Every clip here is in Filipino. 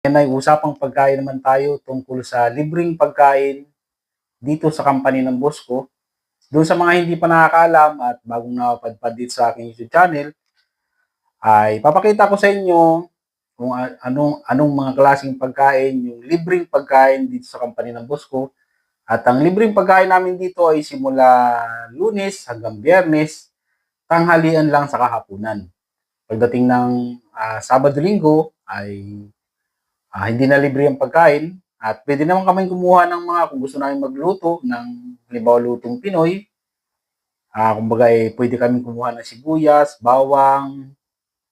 Yan ay usapang pagkain naman tayo tungkol sa libreng pagkain dito sa company ng boss ko. Doon sa mga hindi pa nakakaalam at bagong napadpad dito sa aking YouTube channel, ay papakita ko sa inyo kung anong mga klaseng pagkain, yung libreng pagkain dito sa company ng boss ko. At ang libreng pagkain namin dito ay simula Lunes hanggang Biyernes, tanghalian lang sa kahapunan. Pagdating ng Sabado-Linggo ay hindi na libre ang pagkain at pwede naman kami kumuha ng mga kung gusto namin magluto ng halimbawa lutong Pinoy. Kumbaga pwede kami kumuha ng sibuyas, bawang,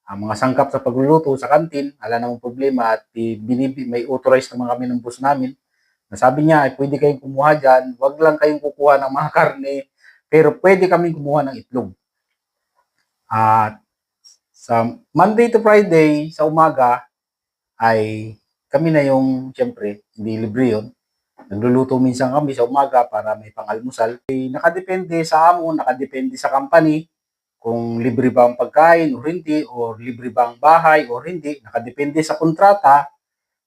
mga sangkap sa pagluluto sa kantin, wala namang problema at may authorized naman kami ng boss namin. Nasabi niya ay pwede kayong kumuha dyan, wag lang kayong kukuha ng mga karne, pero pwede kami kumuha ng itlog. At sa Monday to Friday, sa umaga, ay kami na yung, siyempre, hindi libre yun. Nagluluto minsan kami sa umaga para may pang-almusal. Nakadepende sa amo, nakadepende sa company, kung libre ba ang pagkain o hindi, o libre ba ang bahay o hindi. Nakadepende sa kontrata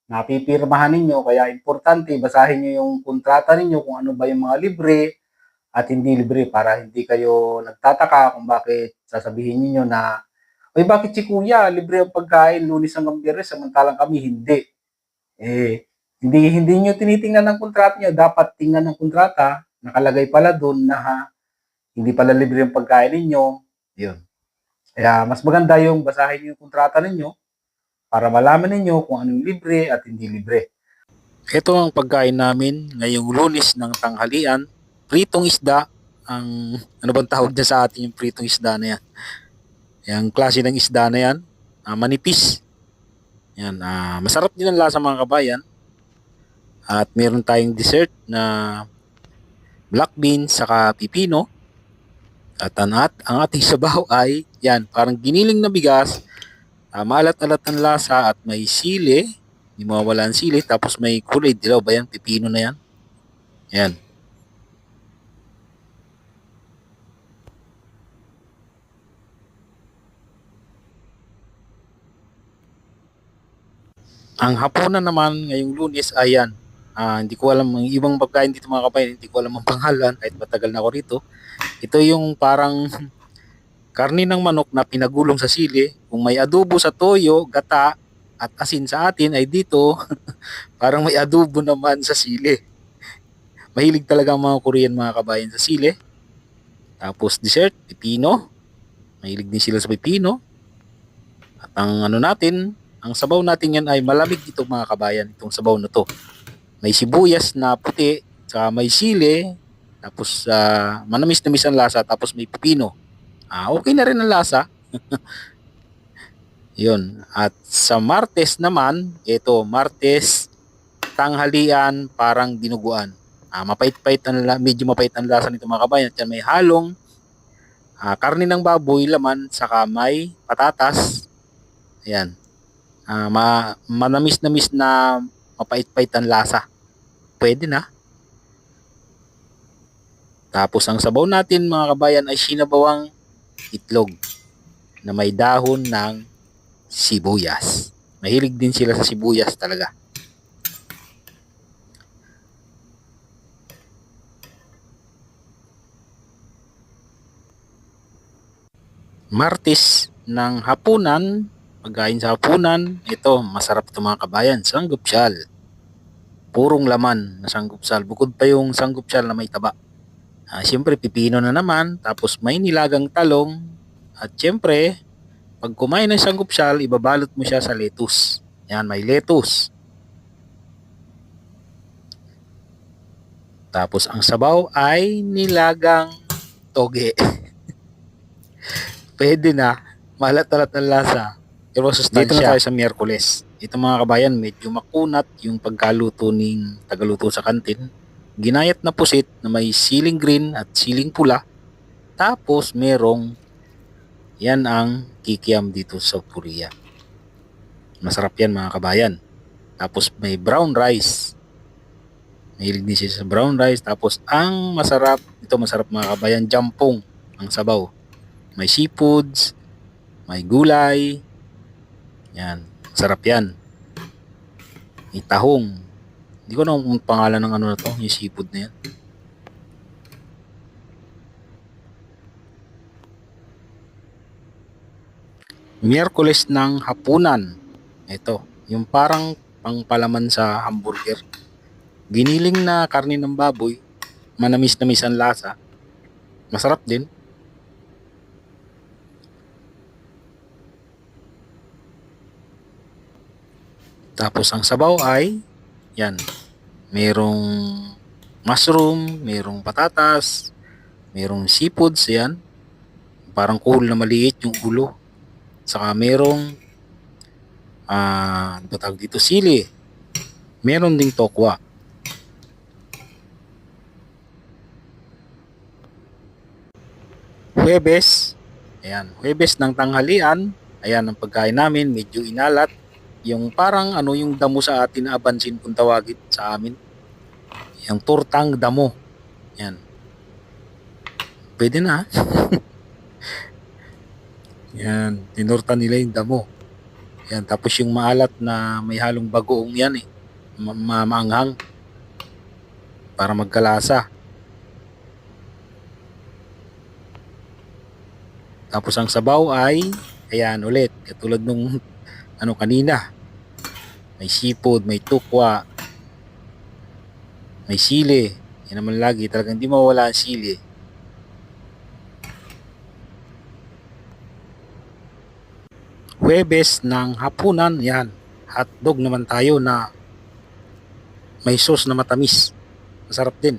na pipirmahan ninyo. Kaya importante, basahin nyo yung kontrata ninyo kung ano ba yung mga libre at hindi libre para hindi kayo nagtataka kung bakit sasabihin niyo na, "Oy, bakit si Kuya libre ang pagkain Lunes hanggang Biyernes samantalang kami hindi?" Hindi niyo tinitingnan ng kontrata niyo, dapat tingnan ng kontrata, nakalagay pala doon na hindi pala libre ang pagkain ninyo, 'yun. Kaya mas maganda yung basahin niyo yung kontrata ninyo para malaman ninyo kung anong libre at hindi libre. Ito ang pagkain namin ngayong Lunes ng tanghalian, pritong isda. Ang ano bang tawag niya sa atin yung pritong isda na yan? Yung klase ng isda na yan, manipis. Yan, masarap din ang lasa mga kabayan. At meron tayong dessert na black beans saka pipino. At ang ating sabaw ay yan, parang giniling na bigas, maalat-alat ang lasa at may sili, hindi mawawala ang sili, tapos may kulay dilaw ba yan, pipino na yan. Yan. Ang hapunan naman ngayong Lunes ay yan. Hindi ko alam ang ibang pagkain dito mga kabayan, hindi ko alam ang pangalan kahit matagal na ako rito. Ito yung parang karni ng manok na pinagulong sa sili. Kung may adobo sa toyo, gata, at asin sa atin ay dito parang may adobo naman sa sili. Mahilig talaga ang mga Korean mga kabayan sa sili. Tapos dessert, pipino. Mahilig din sila sa pipino. At ang ang sabaw natin yan ay malamig dito mga kabayan, itong sabaw na to. May sibuyas na puti, saka may sili, tapos manamis-namis ang lasa, tapos may pipino. Okay na rin ang lasa. Yun. At sa Martes naman, Martes, tanghalian, parang dinuguan. Medyo mapait ang lasa nito mga kabayan. At yan may halong karne ng baboy, laman, saka may patatas. Ayan. Manamis-namis na mapait-pait ang lasa. Pwede na. Tapos ang sabaw natin mga kabayan ay sinabawang itlog na may dahon ng sibuyas. Mahilig din sila sa sibuyas talaga. Martes ng hapunan, pagkain sa hapunan, ito masarap ito mga kabayan, sanggupsyal. Purong laman na sanggupsyal, bukod pa yung sanggupsyal na may taba. Siyempre pipino na naman, tapos may nilagang talong, at siyempre pag kumain ng sanggupsyal, ibabalot mo siya sa lettuce. Yan, may lettuce. Tapos ang sabaw ay nilagang toge. Pwede na, malat-alat ang lasa. Pero sustansya. Dito na tayo sa Miyerkules. Ito mga kabayan, medyo makunat yung pagkaluto ng tagaluto sa kantin. Ginayat na pusit na may siling green at siling pula. Tapos merong yan ang kikiam dito sa Korea. Masarap yan mga kabayan. Tapos may brown rice. Mahilig din siya sa brown rice. Tapos ang masarap, ito masarap mga kabayan, jampong ang sabaw. May seafoods, may gulay. Yan, sarap yan. may tahong. Hindi ko na kung pangalan ng ano na to, yung seafood na yan. Miyerkules ng hapunan. Ito, yung parang pangpalaman sa hamburger. Giniling na karne ng baboy, manamis-namis ang lasa. Masarap din. Tapos ang sabaw ay, yan, merong mushroom, merong patatas, merong seafoods, yan. Parang kuhol na maliit yung ulo. Saka merong, ano ba tawag dito, sili. Meron ding tokwa. Huwebes, ayan, Huwebes ng tanghalian, ayan ang pagkain namin, medyo inalat. Yung parang ano yung damo sa atin na abansin kung tawagin sa amin. Yung turtang damo. Yan. Pwede na. Yan, tinurta nila yung damo. Yan, tapos yung maalat na may halong bagoong yan eh. Maanghang. Para magkalasa. Tapos ang sabaw ay, ayan ulit, katulad nung ano kanina. May seafood, may tukwa, may sili. Yan naman lagi, talagang hindi mawala ang sili. Huwebes ng hapunan, yan. Hotdog naman tayo na may sauce na matamis. Masarap din.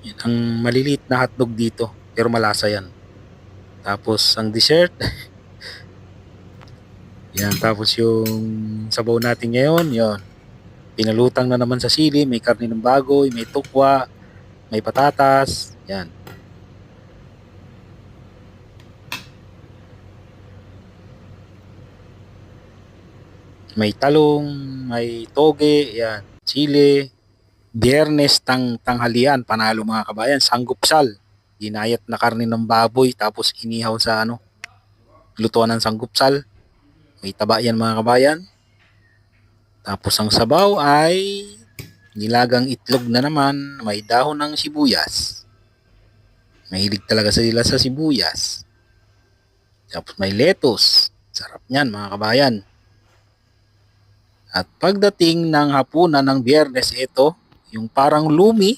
Yan, ang maliliit na hotdog dito, pero malasa yan. Tapos ang dessert, yan, tapos yung sabaw natin ngayon, yon. Pinalutang na naman sa sili, may karne ng bagoy, may tukwa, may patatas, yan. May talong, may toge, yan, chili. Biyernes tanghalian, panalo mga kabayan, sanggupsal. Ginayat na karne ng baboy, tapos inihaw sa ano, lutuan ng sanggupsal. May taba yan mga kabayan. Tapos ang sabaw ay nilagang itlog na naman, may dahon ng sibuyas. Mahilig talaga sila sa sibuyas. Tapos may lettuce. Sarap niyan mga kabayan. At pagdating ng hapunan ng Biyernes, ito, yung parang lumi.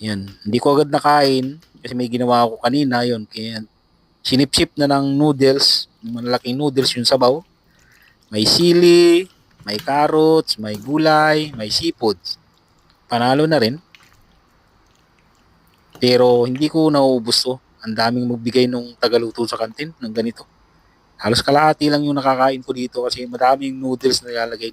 Yan, hindi ko agad nakain kasi may ginawa ako kanina yon. Kaya sinipsip na ng noodles, malaking noodles yung sabaw. May sili, may carrots, may gulay, may seafoods. Panalo na rin. Pero hindi ko nauubos to. Ang daming magbigay nung tagaluto sa kantin ng ganito. Halos kalahati lang yung nakakain ko dito kasi madaming noodles na nilalagay